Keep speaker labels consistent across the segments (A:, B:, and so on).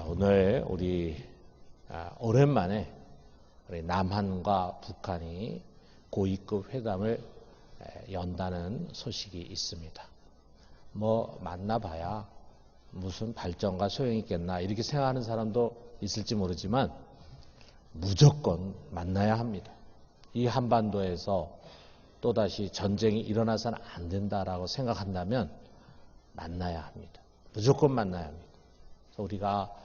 A: 오늘 우리 오랜만에 우리 남한과 북한이 고위급 회담을 연다는 소식이 있습니다. 뭐 만나봐야 무슨 발전과 소용이 있겠나 이렇게 생각하는 사람도 있을지 모르지만 무조건 만나야 합니다. 이 한반도에서 또다시 전쟁이 일어나서는 안 된다라고 생각한다면 만나야 합니다. 무조건 만나야 합니다. 그래서 우리가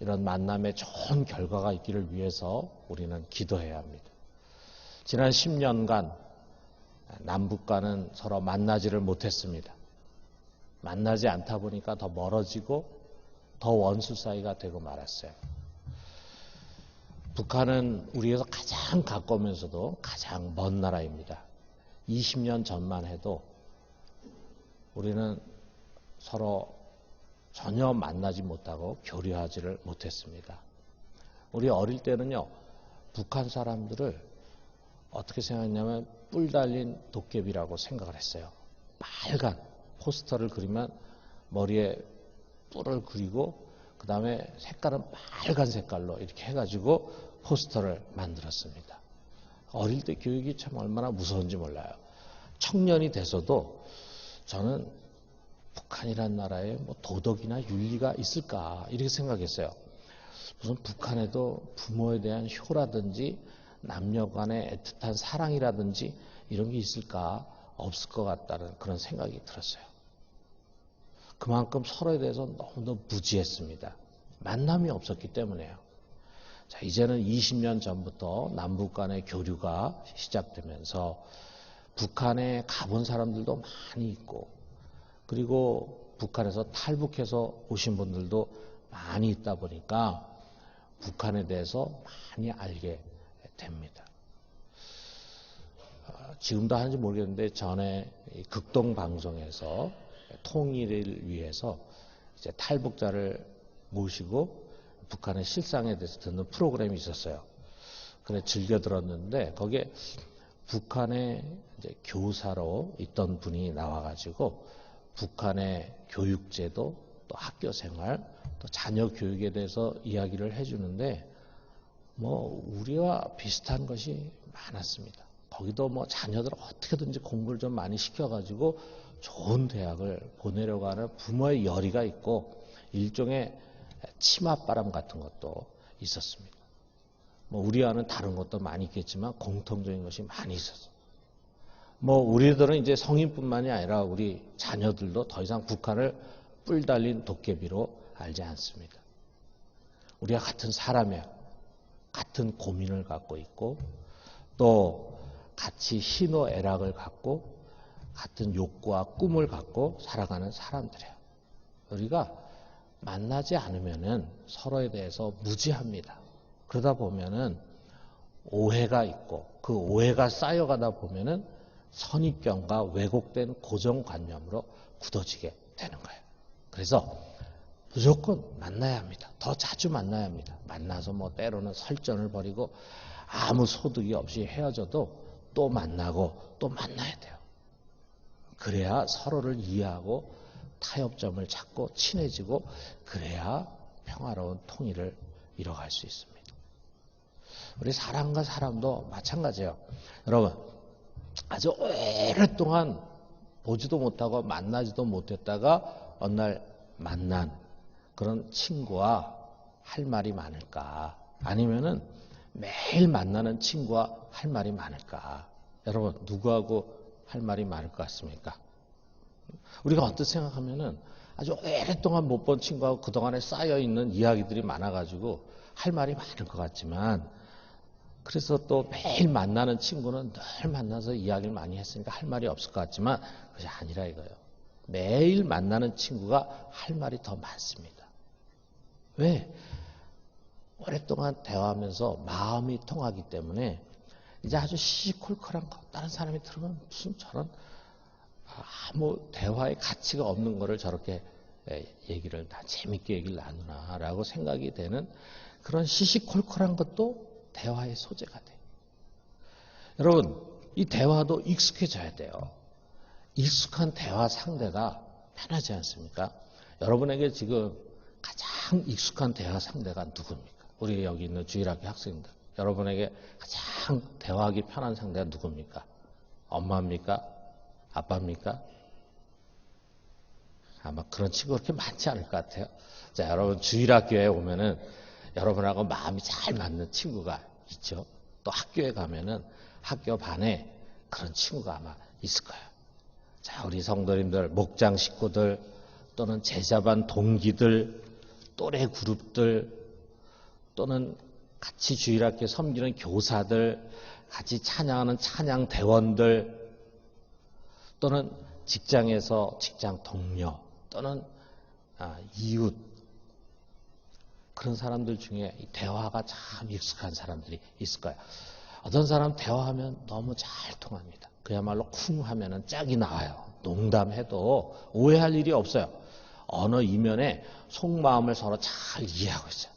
A: 이런 만남에 좋은 결과가 있기를 위해서 우리는 기도해야 합니다. 지난 10년간 남북과는 서로 만나지를 못했습니다. 만나지 않다 보니까 더 멀어지고 더 원수 사이가 되고 말았어요. 북한은 우리에서 가장 가까우면서도 가장 먼 나라입니다. 20년 전만 해도 우리는 서로 전혀 만나지 못하고 교류하지를 못했습니다. 우리 어릴 때는요, 북한 사람들을 어떻게 생각했냐면 뿔 달린 도깨비라고 생각을 했어요. 빨간 포스터를 그리면 머리에 뿔을 그리고 그 다음에 색깔은 빨간 색깔로 이렇게 해가지고 포스터를 만들었습니다. 어릴 때 교육이 참 얼마나 무서운지 몰라요. 청년이 돼서도 저는 북한이란 나라에 뭐 도덕이나 윤리가 있을까 이렇게 생각했어요. 무슨 북한에도 부모에 대한 효라든지 남녀 간의 애틋한 사랑이라든지 이런 게 있을까? 없을 것 같다는 그런 생각이 들었어요. 그만큼 서로에 대해서 너무도 무지했습니다. 만남이 없었기 때문에요. 자, 이제는 20년 전부터 남북 간의 교류가 시작되면서 북한에 가본 사람들도 많이 있고 그리고 북한에서 탈북해서 오신 분들도 많이 있다 보니까 북한에 대해서 많이 알게 됩니다. 지금도 하는지 모르겠는데 전에 극동방송에서 통일을 위해서 이제 탈북자를 모시고 북한의 실상에 대해서 듣는 프로그램이 있었어요. 그래 즐겨 들었는데 거기에 북한의 이제 교사로 있던 분이 나와가지고 북한의 교육제도 또 학교 생활 또 자녀 교육에 대해서 이야기를 해주는데 뭐 우리와 비슷한 것이 많았습니다. 거기도 뭐 자녀들을 어떻게든지 공부를 좀 많이 시켜가지고 좋은 대학을 보내려고 하는 부모의 열의가 있고 일종의 치맛바람 같은 것도 있었습니다. 뭐 우리와는 다른 것도 많이 있겠지만 공통적인 것이 많이 있었어요. 뭐 우리들은 이제 성인뿐만이 아니라 우리 자녀들도 더 이상 북한을 뿔 달린 도깨비로 알지 않습니다. 우리가 같은 사람이에요. 같은 고민을 갖고 있고 또 같이 희노애락을 갖고 같은 욕구와 꿈을 갖고 살아가는 사람들이에요. 우리가 만나지 않으면은 서로에 대해서 무지합니다. 그러다 보면은 오해가 있고 그 오해가 쌓여가다 보면은 선입견과 왜곡된 고정관념으로 굳어지게 되는 거예요. 그래서 무조건 만나야 합니다. 더 자주 만나야 합니다. 만나서 뭐 때로는 설전을 벌이고 아무 소득이 없이 헤어져도 또 만나고 또 만나야 돼요. 그래야 서로를 이해하고 타협점을 찾고 친해지고 그래야 평화로운 통일을 이뤄갈 수 있습니다. 우리 사람과 사람도 마찬가지예요. 여러분 아주 오랫동안 보지도 못하고 만나지도 못했다가 어느 날 만난 그런 친구와 할 말이 많을까? 아니면은 매일 만나는 친구와 할 말이 많을까? 여러분 누구하고 할 말이 많을 것 같습니까? 우리가 어떻게 생각하면은 아주 오랫동안 못 본 친구하고 그동안에 쌓여있는 이야기들이 많아가지고 할 말이 많을 것 같지만 그래서 또 매일 만나는 친구는 늘 만나서 이야기를 많이 했으니까 할 말이 없을 것 같지만 그것이 아니라 이거예요. 매일 만나는 친구가 할 말이 더 많습니다. 왜? 오랫동안 대화하면서 마음이 통하기 때문에 이제 아주 시시콜콜한 거 다른 사람이 들으면 무슨 저런 아무 대화의 가치가 없는 거를 저렇게 얘기를 다 재밌게 얘기를 나누나라고 생각이 되는 그런 시시콜콜한 것도 대화의 소재가 돼요. 여러분 이 대화도 익숙해져야 돼요. 익숙한 대화 상대가 편하지 않습니까? 여러분에게 지금 가장 가장 익숙한 대화 상대가 누굽니까? 우리 여기 있는 주일학교 학생들. 여러분에게 가장 대화하기 편한 상대가 누굽니까? 엄마입니까? 아빠입니까? 아마 그런 친구가 그렇게 많지 않을 것 같아요. 자, 여러분 주일학교에 오면은 여러분하고 마음이 잘 맞는 친구가 있죠. 또 학교에 가면은 학교 반에 그런 친구가 아마 있을 거예요. 자, 우리 성도님들, 목장 식구들, 또는 제자반 동기들, 또래 그룹들, 또는 같이 주일학교 섬기는 교사들, 같이 찬양하는 찬양대원들, 또는 직장에서 직장 동료, 또는 이웃, 그런 사람들 중에 대화가 참 익숙한 사람들이 있을 거예요. 어떤 사람 대화하면 너무 잘 통합니다. 그야말로 쿵 하면은 짝이 나와요. 농담해도 오해할 일이 없어요. 어느 이면에 속마음을 서로 잘 이해하고 있어요.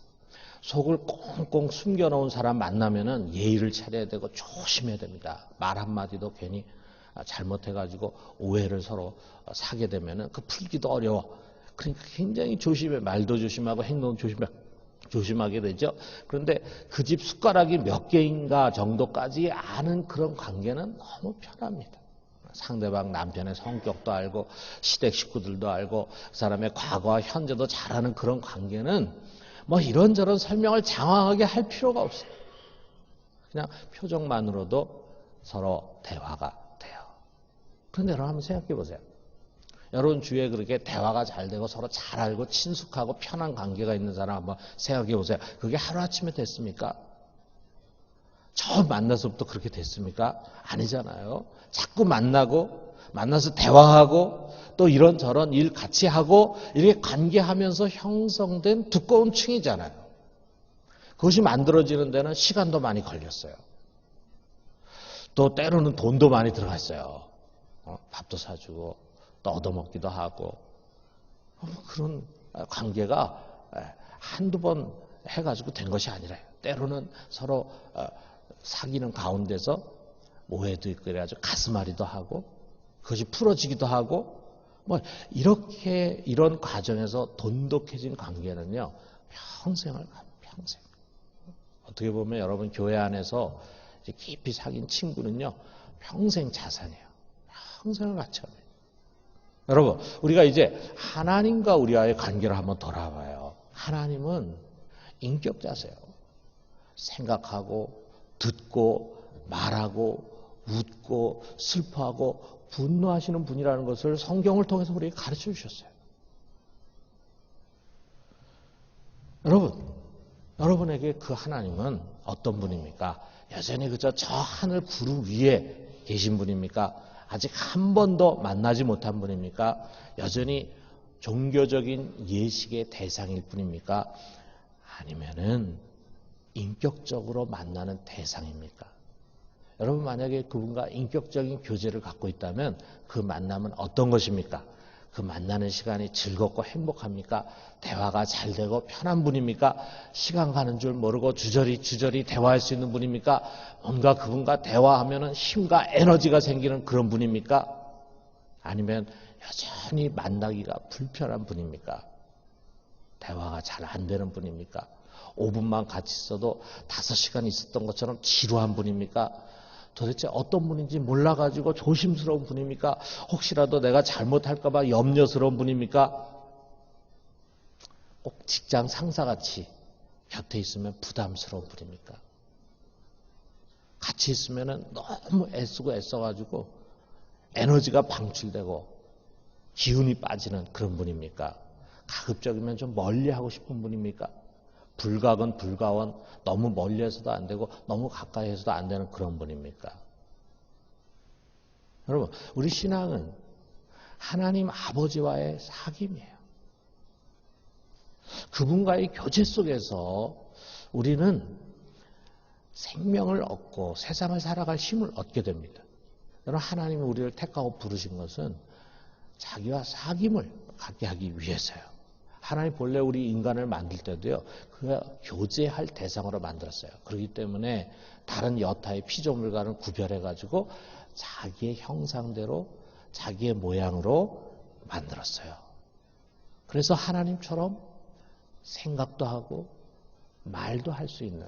A: 속을 꽁꽁 숨겨놓은 사람 만나면은 예의를 차려야 되고 조심해야 됩니다. 말 한마디도 괜히 잘못해가지고 오해를 서로 사게 되면은 그 풀기도 어려워. 그러니까 굉장히 조심해. 말도 조심하고 행동 조심하게 되죠. 그런데 그 집 숟가락이 몇 개인가 정도까지 아는 그런 관계는 너무 편합니다. 상대방 남편의 성격도 알고 시댁 식구들도 알고 그 사람의 과거와 현재도 잘 아는 그런 관계는 뭐 이런저런 설명을 장황하게 할 필요가 없어요. 그냥 표정만으로도 서로 대화가 돼요. 그런데 여러분 한번 생각해 보세요. 여러분 주위에 그렇게 대화가 잘 되고 서로 잘 알고 친숙하고 편한 관계가 있는 사람 한번 생각해 보세요. 그게 하루아침에 됐습니까? 처음 만나서부터 그렇게 됐습니까? 아니잖아요. 자꾸 만나서 대화하고 또 이런저런 일 같이 하고 이렇게 관계하면서 형성된 두꺼운 층이잖아요. 그것이 만들어지는 데는 시간도 많이 걸렸어요. 또 때로는 돈도 많이 들어갔어요. 밥도 사주고 또 얻어먹기도 하고 그런 관계가 한두 번 해가지고 된 것이 아니라 때로는 서로 사귀는 가운데서 오해도 있고 그래가지고 가슴앓이도 하고 그것이 풀어지기도 하고 뭐 이렇게 이런 과정에서 돈독해진 관계는요 평생을 가요. 평생. 어떻게 보면 여러분 교회 안에서 깊이 사귄 친구는요 평생 자산이에요. 평생을 같이 합니다. 여러분 우리가 이제 하나님과 우리와의 관계를 한번 돌아봐요. 하나님은 인격자세요. 생각하고 듣고 말하고 웃고 슬퍼하고 분노하시는 분이라는 것을 성경을 통해서 우리에게 가르쳐 주셨어요. 여러분에게 그 하나님은 어떤 분입니까? 여전히 그저 저 하늘 구름 위에 계신 분입니까? 아직 한 번도 만나지 못한 분입니까? 여전히 종교적인 예식의 대상일 뿐입니까? 아니면은 인격적으로 만나는 대상입니까? 여러분 만약에 그분과 인격적인 교제를 갖고 있다면 그 만남은 어떤 것입니까? 그 만나는 시간이 즐겁고 행복합니까? 대화가 잘 되고 편한 분입니까? 시간 가는 줄 모르고 주저리 대화할 수 있는 분입니까? 뭔가 그분과 대화하면 힘과 에너지가 생기는 그런 분입니까? 아니면 여전히 만나기가 불편한 분입니까? 대화가 잘 안 되는 분입니까? 5분만 같이 있어도 5시간 있었던 것처럼 지루한 분입니까? 도대체 어떤 분인지 몰라가지고 조심스러운 분입니까? 혹시라도 내가 잘못할까봐 염려스러운 분입니까? 꼭 직장 상사같이 곁에 있으면 부담스러운 분입니까? 같이 있으면 너무 애쓰고 애써가지고 에너지가 방출되고 기운이 빠지는 그런 분입니까? 가급적이면 좀 멀리하고 싶은 분입니까? 불가건 불가원, 너무 멀리해서도 안 되고 너무 가까이해서도 안 되는 그런 분입니까? 여러분, 우리 신앙은 하나님 아버지와의 사귐이에요. 그분과의 교제 속에서 우리는 생명을 얻고 세상을 살아갈 힘을 얻게 됩니다. 여러분, 하나님이 우리를 택하고 부르신 것은 자기와 사귐을 갖게 하기 위해서요. 하나님 본래 우리 인간을 만들 때도요, 그가 교제할 대상으로 만들었어요. 그렇기 때문에 다른 여타의 피조물과는 구별해가지고 자기의 형상대로, 자기의 모양으로 만들었어요. 그래서 하나님처럼 생각도 하고 말도 할 수 있는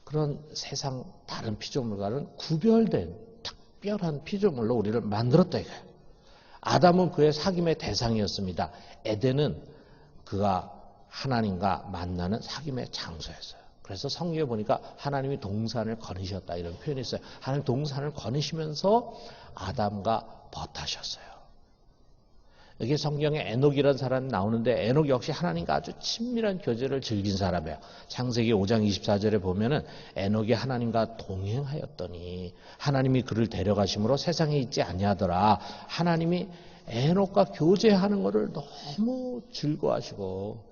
A: 그런 세상 다른 피조물과는 구별된 특별한 피조물로 우리를 만들었다 이거예요. 아담은 그의 사귐의 대상이었습니다. 에덴은 그가 하나님과 만나는 사귐의 장소였어요. 그래서 성경에 보니까 하나님이 동산을 거니셨다 이런 표현이 있어요. 하나님 동산을 거니시면서 아담과 벗하셨어요. 여기 성경에 에녹이라는 사람이 나오는데 에녹 역시 하나님과 아주 친밀한 교제를 즐긴 사람이에요. 창세기 5장 24절에 보면은 에녹이 하나님과 동행하였더니 하나님이 그를 데려가심으로 세상에 있지 아니하더라. 하나님이 에녹과 교제하는 것을 너무 즐거워하시고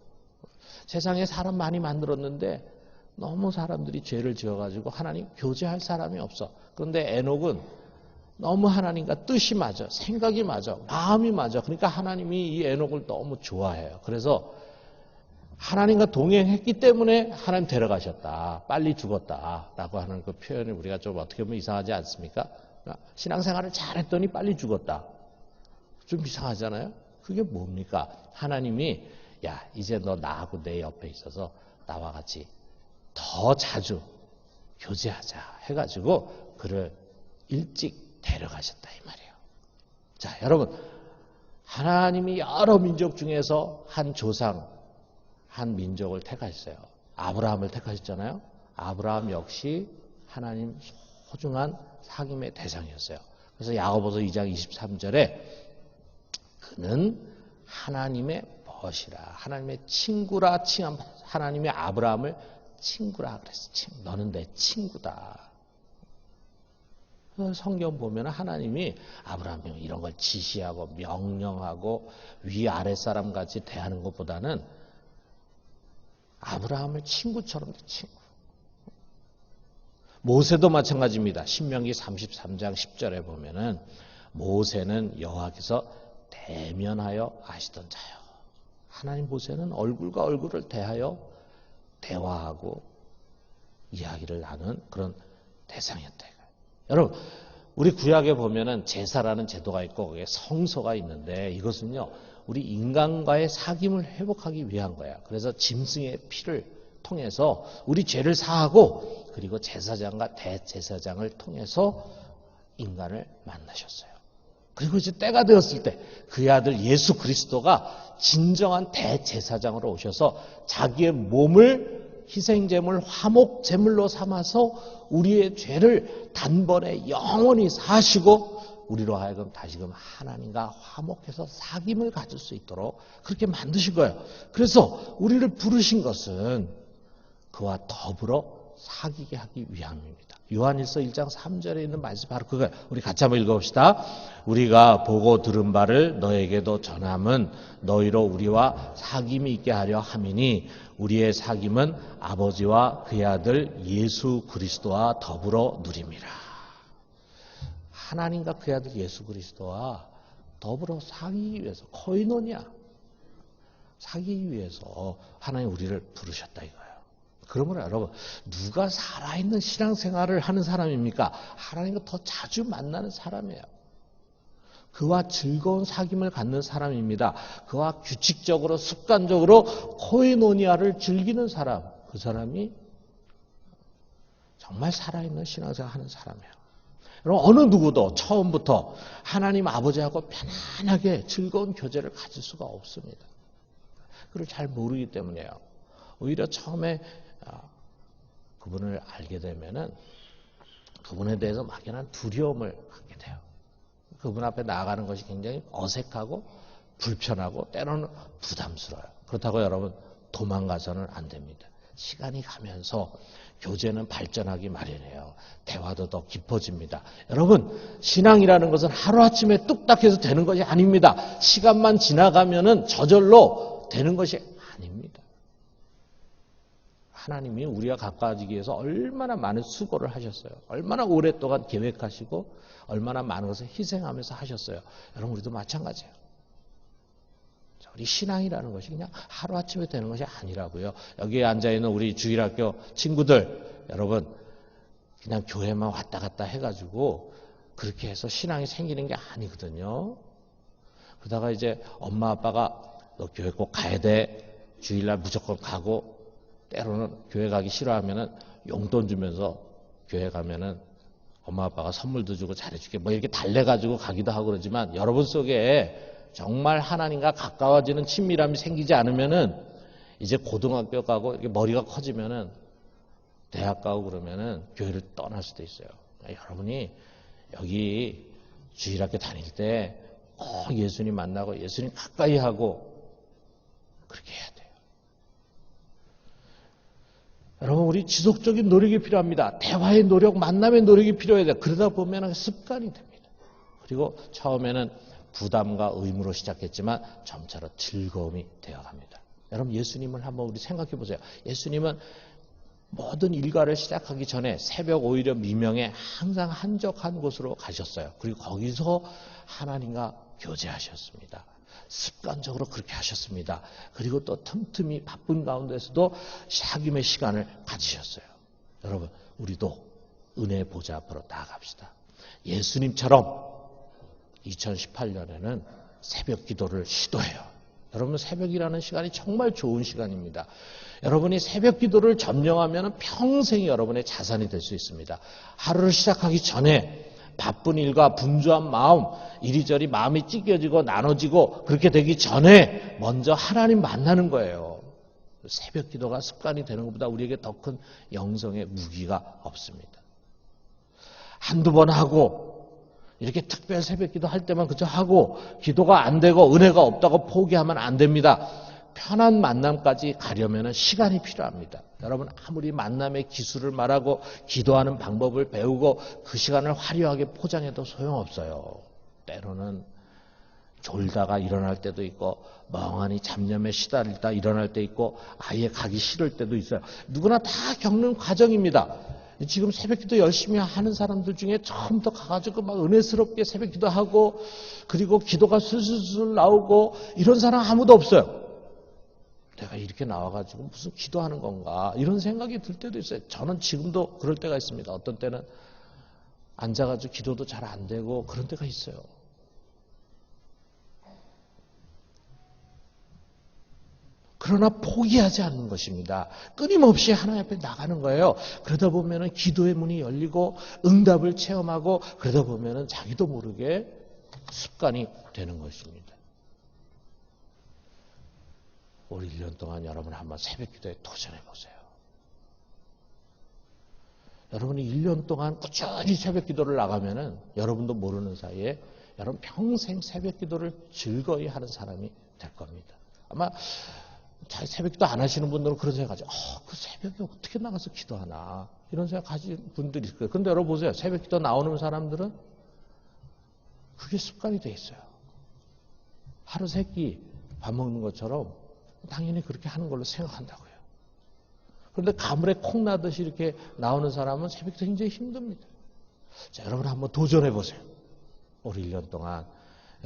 A: 세상에 사람 많이 만들었는데 너무 사람들이 죄를 지어가지고 하나님 교제할 사람이 없어. 그런데 에녹은 너무 하나님과 뜻이 맞아, 생각이 맞아, 마음이 맞아. 그러니까 하나님이 이 에녹을 너무 좋아해요. 그래서 하나님과 동행했기 때문에 하나님 데려가셨다. 빨리 죽었다라고 하는 그 표현을 우리가 좀 어떻게 보면 이상하지 않습니까? 신앙생활을 잘했더니 빨리 죽었다. 좀 이상하잖아요. 그게 뭡니까? 하나님이 야 이제 너 나하고 내 옆에 있어서 나와 같이 더 자주 교제하자 해가지고 그를 일찍 데려가셨다 이 말이에요. 자, 여러분 하나님이 여러 민족 중에서 한 조상, 한 민족을 택하셨어요. 아브라함을 택하셨잖아요. 아브라함 역시 하나님 소중한 사귐의 대상이었어요. 그래서 야고보서 2장 23절에 그는 하나님의 벗이라, 하나님의 친구라 칭함. 하나님이 아브라함을 친구라 그랬어. 너는 내 친구다. 성경 보면 하나님이 아브라함이 이런 걸 지시하고 명령하고 위아래 사람 같이 대하는 것보다는 아브라함을 친구처럼 친구. 모세도 마찬가지입니다. 신명기 33장 10절에 보면은 모세는 여호와께서 대면하여 아시던 자요. 하나님 모세는 얼굴과 얼굴을 대하여 대화하고 이야기를 하는 그런 대상이었다. 여러분, 우리 구약에 보면은 제사라는 제도가 있고 거기에 성소가 있는데 이것은요, 우리 인간과의 사귐을 회복하기 위한 거야. 그래서 짐승의 피를 통해서 우리 죄를 사하고 그리고 제사장과 대제사장을 통해서 인간을 만나셨어요. 그리고 이제 때가 되었을 때 그의 아들 예수 그리스도가 진정한 대제사장으로 오셔서 자기의 몸을 희생제물, 화목제물로 삼아서 우리의 죄를 단번에 영원히 사하시고 우리로 하여금 다시금 하나님과 화목해서 사귐을 가질 수 있도록 그렇게 만드신 거예요. 그래서 우리를 부르신 것은 그와 더불어 사귀게 하기 위함입니다. 요한일서 1장 3절에 있는 말씀 바로 그거예요. 우리 같이 한번 읽어봅시다. 우리가 보고 들은 바를 너에게도 전함은 너희로 우리와 사귐이 있게 하려 함이니 우리의 사귐은 아버지와 그의 아들 예수 그리스도와 더불어 누림이라. 하나님과 그의 아들 예수 그리스도와 더불어 사귀기 위해서 코이노니아 사귀기 위해서 하나님 우리를 부르셨다 이거예요. 그러므로 여러분 누가 살아있는 신앙생활을 하는 사람입니까? 하나님과 더 자주 만나는 사람이에요. 그와 즐거운 사귐을 갖는 사람입니다. 그와 규칙적으로 습관적으로 코이노니아를 즐기는 사람, 그 사람이 정말 살아있는 신앙생활을 하는 사람이에요. 여러분 어느 누구도 처음부터 하나님 아버지하고 편안하게 즐거운 교제를 가질 수가 없습니다. 그걸 잘 모르기 때문에요. 오히려 처음에 그분을 알게 되면은 그분에 대해서 막연한 두려움을 갖게 돼요. 그분 앞에 나아가는 것이 굉장히 어색하고 불편하고 때로는 부담스러워요. 그렇다고 여러분 도망가서는 안 됩니다. 시간이 가면서 교제는 발전하기 마련이에요. 대화도 더 깊어집니다. 여러분 신앙이라는 것은 하루아침에 뚝딱 해서 되는 것이 아닙니다. 시간만 지나가면은 저절로 되는 것이 아닙니다. 하나님이 우리가 가까워지기 위해서 얼마나 많은 수고를 하셨어요. 얼마나 오랫동안 계획하시고 얼마나 많은 것을 희생하면서 하셨어요. 여러분 우리도 마찬가지예요. 우리 신앙이라는 것이 그냥 하루아침에 되는 것이 아니라고요. 여기에 앉아있는 우리 주일학교 친구들 여러분 그냥 교회만 왔다 갔다 해가지고 그렇게 해서 신앙이 생기는 게 아니거든요. 그러다가 이제 엄마 아빠가 너 교회 꼭 가야 돼. 주일날 무조건 가고 때로는 교회 가기 싫어하면은 용돈 주면서 교회 가면은 엄마 아빠가 선물도 주고 잘해줄게 뭐 이렇게 달래가지고 가기도 하고 그러지만 여러분 속에 정말 하나님과 가까워지는 친밀함이 생기지 않으면은 이제 고등학교 가고 이렇게 머리가 커지면은 대학 가고 그러면은 교회를 떠날 수도 있어요. 여러분이 여기 주일학교 다닐 때 꼭 예수님 만나고 예수님 가까이 하고 그렇게 해야 돼요. 여러분 우리 지속적인 노력이 필요합니다. 대화의 노력, 만남의 노력이 필요해요. 그러다 보면 습관이 됩니다. 그리고 처음에는 부담과 의무로 시작했지만 점차로 즐거움이 되어갑니다. 여러분 예수님을 한번 우리 생각해 보세요. 예수님은 모든 일과를 시작하기 전에 새벽 오히려 미명에 항상 한적한 곳으로 가셨어요. 그리고 거기서 하나님과 교제하셨습니다. 습관적으로 그렇게 하셨습니다. 그리고 또 틈틈이 바쁜 가운데서도 샤김의 시간을 가지셨어요. 여러분 우리도 은혜의 보좌 앞으로 나아갑시다. 예수님처럼 2018년에는 새벽 기도를 시도해요. 여러분 새벽이라는 시간이 정말 좋은 시간입니다. 여러분이 새벽 기도를 점령하면 평생 여러분의 자산이 될 수 있습니다. 하루를 시작하기 전에 바쁜 일과 분주한 마음, 이리저리 마음이 찢겨지고 나눠지고 그렇게 되기 전에 먼저 하나님 만나는 거예요. 새벽 기도가 습관이 되는 것보다 우리에게 더 큰 영성의 무기가 없습니다. 한두 번 하고 이렇게 특별 새벽 기도 할 때만 그저 하고 기도가 안 되고 은혜가 없다고 포기하면 안 됩니다. 편한 만남까지 가려면 시간이 필요합니다. 여러분 아무리 만남의 기술을 말하고 기도하는 방법을 배우고 그 시간을 화려하게 포장해도 소용없어요. 때로는 졸다가 일어날 때도 있고 멍하니 잡념에 시달리다 일어날 때 있고 아예 가기 싫을 때도 있어요. 누구나 다 겪는 과정입니다. 지금 새벽기도 열심히 하는 사람들 중에 처음부터 가가지고 막 은혜스럽게 새벽기도 하고 그리고 기도가 술술술 나오고 이런 사람 아무도 없어요. 내가 이렇게 나와가지고 무슨 기도하는 건가 이런 생각이 들 때도 있어요. 저는 지금도 그럴 때가 있습니다. 어떤 때는 앉아가지고 기도도 잘 안 되고 그런 때가 있어요. 그러나 포기하지 않는 것입니다. 끊임없이 하나님 앞에 나가는 거예요. 그러다 보면 기도의 문이 열리고 응답을 체험하고 그러다 보면 자기도 모르게 습관이 되는 것입니다. 올 1년 동안 여러분 한번 새벽 기도에 도전해 보세요. 여러분이 1년 동안 꾸준히 새벽 기도를 나가면은 여러분도 모르는 사이에 여러분 평생 새벽 기도를 즐거이 하는 사람이 될 겁니다. 아마 잘 새벽 기도 안 하시는 분들은 그런 생각하죠. 그 새벽에 어떻게 나가서 기도하나 이런 생각 가진 분들이 있을 거예요. 그런데 여러분 보세요. 새벽 기도 나오는 사람들은 그게 습관이 돼 있어요. 하루 세 끼 밥 먹는 것처럼 당연히 그렇게 하는 걸로 생각한다고요. 그런데 가물에 콩 나듯이 이렇게 나오는 사람은 새벽 기도 굉장히 힘듭니다. 자, 여러분 한번 도전해 보세요. 올 1년 동안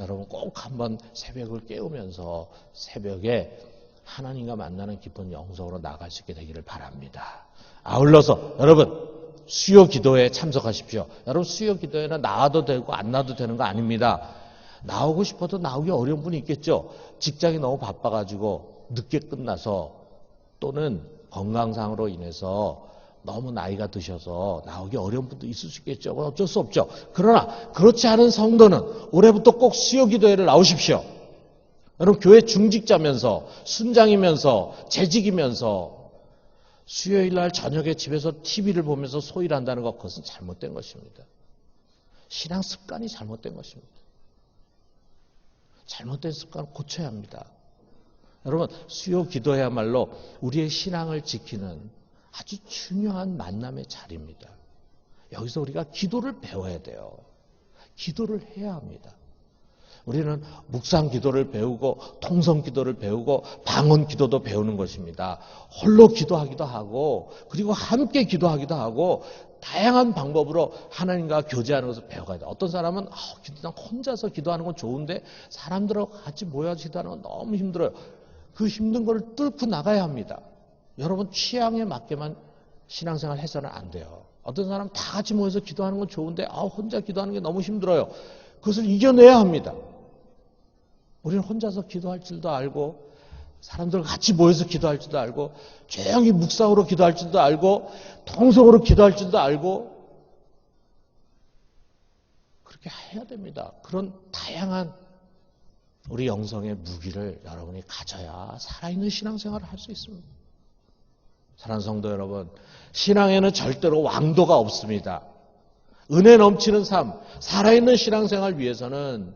A: 여러분 꼭 한번 새벽을 깨우면서 새벽에 하나님과 만나는 깊은 영성으로 나아갈 수 있게 되기를 바랍니다. 아울러서 여러분 수요 기도에 참석하십시오. 여러분 수요 기도에는 나와도 되고 안 나와도 되는 거 아닙니다. 나오고 싶어도 나오기 어려운 분이 있겠죠. 직장이 너무 바빠가지고 늦게 끝나서 또는 건강상으로 인해서 너무 나이가 드셔서 나오기 어려운 분도 있을 수 있겠죠. 어쩔 수 없죠. 그러나 그렇지 않은 성도는 올해부터 꼭 수요 기도회를 나오십시오. 여러분 교회 중직자면서 순장이면서 재직이면서 수요일 날 저녁에 집에서 TV를 보면서 소일을 한다는 것 그것은 잘못된 것입니다. 신앙 습관이 잘못된 것입니다. 잘못된 습관을 고쳐야 합니다. 여러분 수요 기도야말로 우리의 신앙을 지키는 아주 중요한 만남의 자리입니다. 여기서 우리가 기도를 배워야 돼요. 기도를 해야 합니다. 우리는 묵상 기도를 배우고 통성 기도를 배우고 방언 기도도 배우는 것입니다. 홀로 기도하기도 하고 그리고 함께 기도하기도 하고 다양한 방법으로 하나님과 교제하는 것을 배워가야 돼요. 어떤 사람은 혼자서 기도하는 건 좋은데 사람들하고 같이 모여서 기도하는 건 너무 힘들어요. 그 힘든 걸 뚫고 나가야 합니다. 여러분 취향에 맞게만 신앙생활 해서는 안 돼요. 어떤 사람 다 같이 모여서 기도하는 건 좋은데 혼자 기도하는 게 너무 힘들어요. 그것을 이겨내야 합니다. 우리는 혼자서 기도할 줄도 알고 사람들과 같이 모여서 기도할 줄도 알고, 조용히 묵상으로 기도할 줄도 알고, 통성으로 기도할 줄도 알고, 그렇게 해야 됩니다. 그런 다양한 우리 영성의 무기를 여러분이 가져야 살아있는 신앙생활을 할 수 있습니다. 사랑하는 성도 여러분, 신앙에는 절대로 왕도가 없습니다. 은혜 넘치는 삶, 살아있는 신앙생활을 위해서는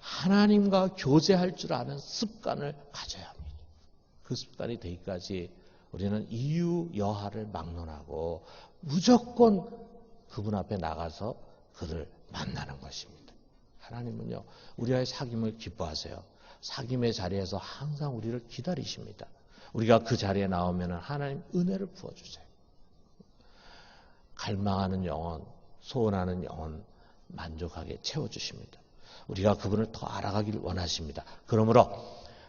A: 하나님과 교제할 줄 아는 습관을 가져야 합니다. 그 습관이 되기까지 우리는 이유 여하를 막론하고 무조건 그분 앞에 나가서 그를 만나는 것입니다. 하나님은요, 우리와의 사귐을 기뻐하세요. 사귐의 자리에서 항상 우리를 기다리십니다. 우리가 그 자리에 나오면 하나님 은혜를 부어주세요. 갈망하는 영혼, 소원하는 영혼 만족하게 채워주십니다. 우리가 그분을 더 알아가길 원하십니다. 그러므로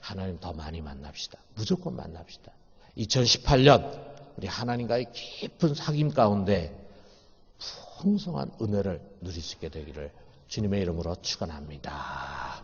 A: 하나님 더 많이 만납시다. 무조건 만납시다. 2018년 우리 하나님과의 깊은 사귐 가운데 풍성한 은혜를 누릴 수 있게 되기를 주님의 이름으로 축원합니다.